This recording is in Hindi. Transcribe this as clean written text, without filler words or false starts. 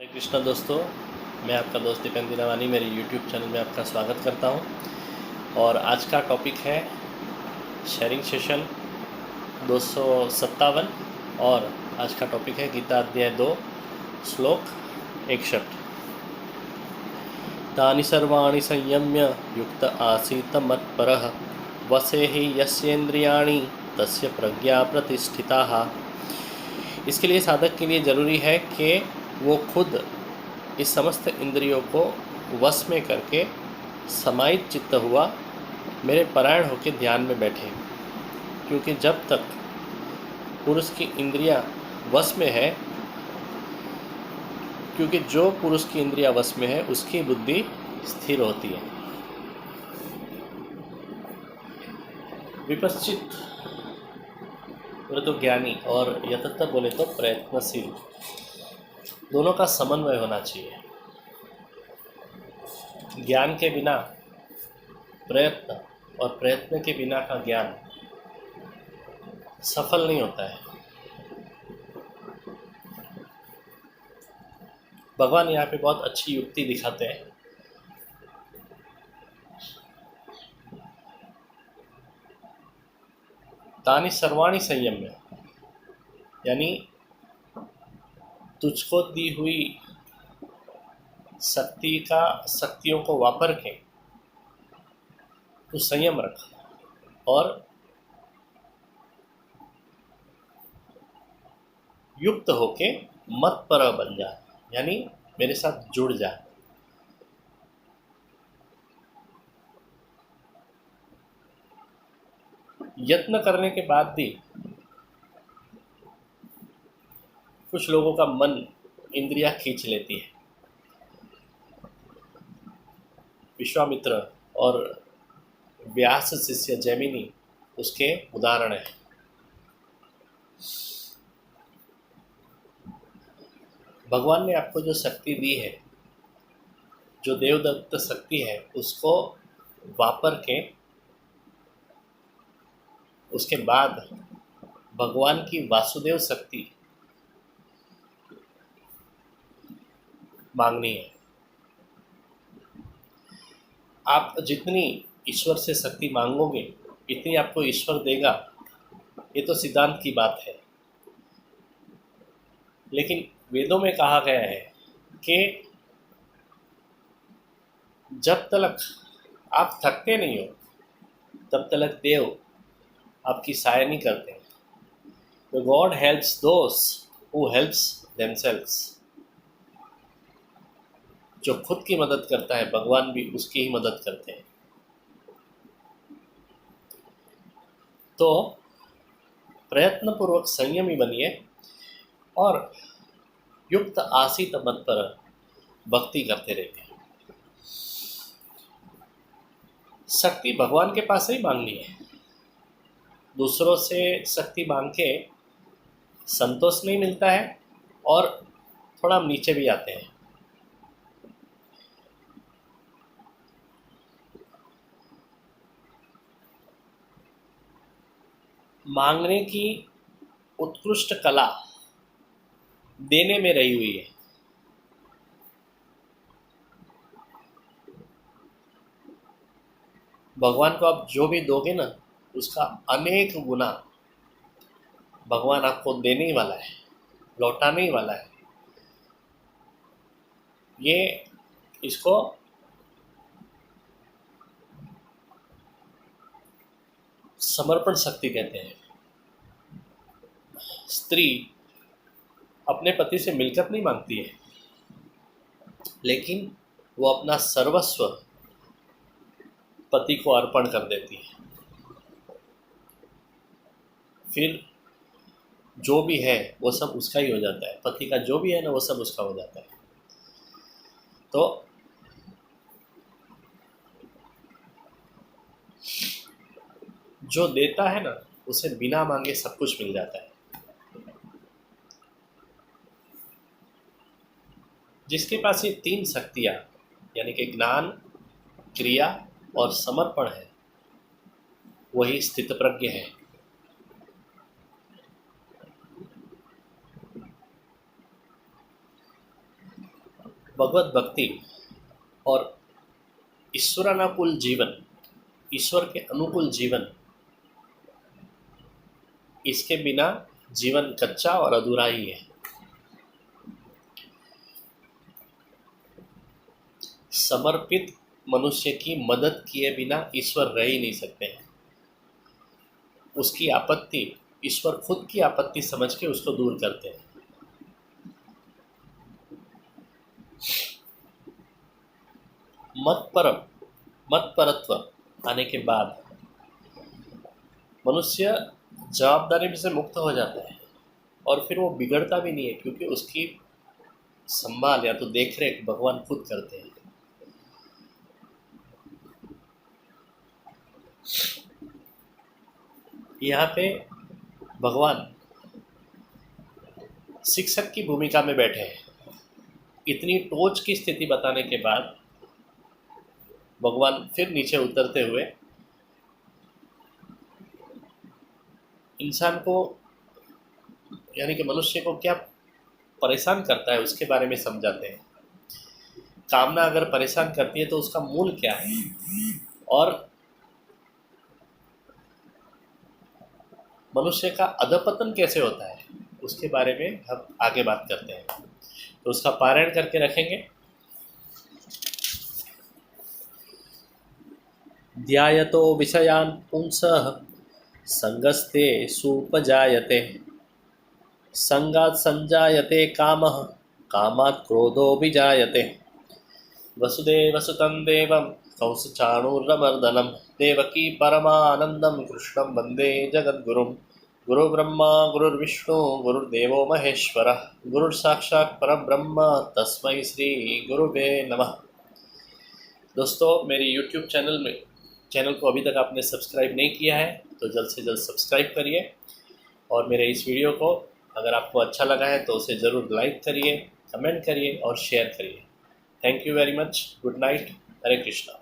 हरे कृष्णा दोस्तों, मैं आपका दोस्त दीपेंद्र दीनावानी मेरे YouTube चैनल में आपका स्वागत करता हूं। और आज का टॉपिक है शेयरिंग सेशन 257 और आज का टॉपिक है गीता अध्याय 2 श्लोक 61। तानि सर्वाणि संयम्य युक्त आसीत मत्परः वसेहि यस्येन्द्रियाणि तस्य प्रज्ञा प्रतिष्ठिताः। इसके लिए साधक के लिए ज़रूरी है कि वो खुद इस समस्त इंद्रियों को वश में करके समाहित चित्त हुआ मेरे परायण होकर ध्यान में बैठे, क्योंकि जब तक पुरुष की इंद्रियां वश में है, क्योंकि जो पुरुष की इंद्रियां वश में है उसकी बुद्धि स्थिर होती है। विपश्चित बोले तो ज्ञानी और यथार्थ बोले तो प्रयत्नशील, दोनों का समन्वय होना चाहिए। ज्ञान के बिना प्रयत्न और प्रयत्न के बिना का ज्ञान सफल नहीं होता है। भगवान यहाँ पे बहुत अच्छी युक्ति दिखाते हैं। तानि सर्वाणि संयम्य, यानी तुझको दी हुई शक्तियों को वापर के तू संयम रख और युक्त होके मत पर बन जा, यानी मेरे साथ जुड़ जा। यत्न करने के बाद भी कुछ लोगों का मन इंद्रियां खींच लेती है। विश्वामित्र और व्यास शिष्य जैमिनी उसके उदाहरण है। भगवान ने आपको जो शक्ति दी है, जो देवदत्त शक्ति है, उसको वापर के उसके बाद भगवान की वासुदेव शक्ति मांगनी है। आप जितनी ईश्वर से शक्ति मांगोगे इतनी आपको ईश्वर देगा, ये तो सिद्धांत की बात है। लेकिन वेदों में कहा गया है कि जब तक आप थकते नहीं हो तब तक देव आपकी सहायता नहीं करते। तो God helps those who helps themselves. जो खुद की मदद करता है भगवान भी उसकी ही मदद करते हैं। तो प्रयत्नपूर्वक संयमी बनिए और युक्त आसीत मत पर भक्ति करते रहिए। शक्ति भगवान के पास ही मांगनी है। दूसरों से शक्ति मांग के संतोष नहीं मिलता है और थोड़ा हम नीचे भी आते हैं। मांगने की उत्कृष्ट कला देने में रही हुई है। भगवान को आप जो भी दोगे ना, उसका अनेक गुना भगवान आपको देने ही वाला है, लौटाने ही वाला है। ये इसको समर्पण शक्ति कहते हैं। स्त्री अपने पति से मिलकत नहीं मांगती है, लेकिन वो अपना सर्वस्व पति को अर्पण कर देती है। फिर जो भी है वो सब उसका ही हो जाता है। पति का जो भी है ना वो सब उसका हो जाता है। तो जो देता है ना उसे बिना मांगे सब कुछ मिल जाता है। जिसके पास ये तीन शक्तियाँ यानी कि ज्ञान, क्रिया और समर्पण है, वही स्थितप्रज्ञ है। भगवत भक्ति और ईश्वरानुकूल जीवन, ईश्वर के अनुकूल जीवन, इसके बिना जीवन कच्चा और अधूरा ही है। समर्पित मनुष्य की मदद किए बिना ईश्वर रह ही नहीं सकते हैं। उसकी आपत्ति ईश्वर खुद की आपत्ति समझ के उसको दूर करते हैं। मत परत्व आने के बाद मनुष्य जवाबदारी से मुक्त हो जाता है और फिर वो बिगड़ता भी नहीं है, क्योंकि उसकी संभाल या तो देख रेख भगवान खुद करते हैं। यहाँ पे भगवान शिक्षक की भूमिका में बैठे हैं। इतनी टोच की स्थिति बताने के बाद भगवान फिर नीचे उतरते हुए इंसान को, यानी कि मनुष्य को क्या परेशान करता है उसके बारे में समझाते हैं। कामना अगर परेशान करती है तो उसका मूल क्या है और मनुष्य का अधपतन कैसे होता है, उसके बारे में हम आगे बात करते हैं। तो उसका पारायण करके रखेंगे। ध्यायतो विषयान् पुंसः संगस्ते सुपजायते, संगात् संजायते कामः, कामात् क्रोधो विजायते। वसुदेवसुतं देवं कंसचाणूरमर्दनं, देवकी परमानन्दं कृष्णं वन्दे जगद्गुरुं। गुरुर्ब्रह्मा गुरुर्विष्णु गुरुर्देवो महेश्वरः, गुरुर्साक्षात् परब्रह्म तस्मै श्री गुरुवे नमः। दोस्तों, मेरी YouTube चैनल को अभी तक आपने सब्सक्राइब नहीं किया है तो जल्द से जल्द सब्सक्राइब करिए, और मेरे इस वीडियो को अगर आपको अच्छा लगा है तो उसे ज़रूर लाइक करिए, कमेंट करिए और शेयर करिए। Thank you very much. Good night. Hare Krishna.